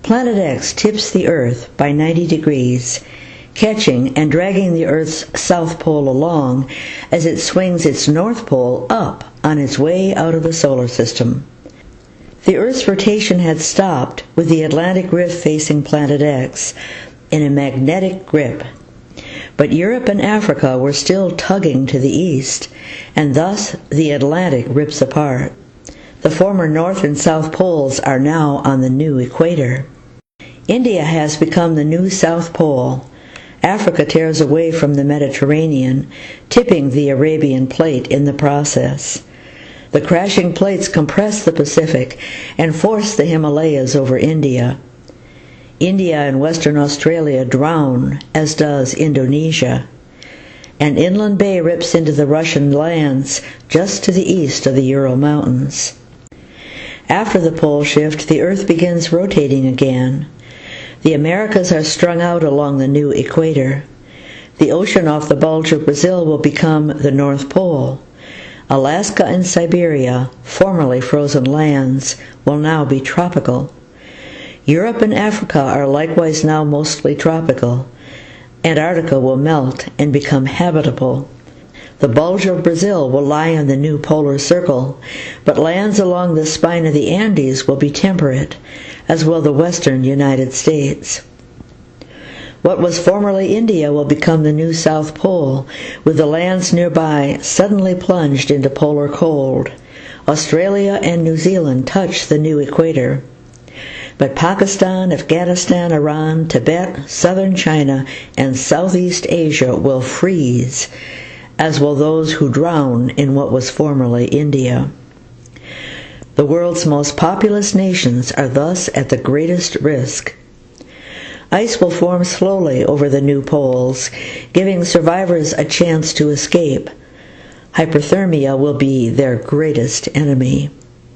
Planet X tips the Earth by 90 degrees, catching and dragging the Earth's south pole along as it swings its north pole up on its way out of the solar system. The Earth's rotation had stopped with the Atlantic Rift facing Planet X in a magnetic grip. But Europe and Africa were still tugging to the east, and thus the Atlantic rips apart. The former North and South poles are now on the new equator. India has become the new South Pole. Africa tears away from the Mediterranean, tipping the Arabian Plate in the process. The crashing plates compress the Pacific and force the Himalayas over India. India and Western Australia drown, as does Indonesia. An inland bay rips into the Russian lands just to the east of the Ural Mountains. After the pole shift, the Earth begins rotating again. The Americas are strung out along the new equator. The ocean off the bulge of Brazil will become the North Pole. Alaska and Siberia, formerly frozen lands, will now be tropical. Europe and Africa are likewise now mostly tropical. Antarctica will melt and become habitable. The bulge of Brazil will lie on the new polar circle, but lands along the spine of the Andes will be temperate, as will the western United States. What was formerly India will become the new South Pole, with the lands nearby suddenly plunged into polar cold. Australia and New Zealand touch the new equator. But Pakistan, Afghanistan, Iran, Tibet, southern China, and Southeast Asia will freeze, as will those who drown in what was formerly India. The world's most populous nations are thus at the greatest risk. Ice will form slowly over the new poles, giving survivors a chance to escape. Hypothermia will be their greatest enemy.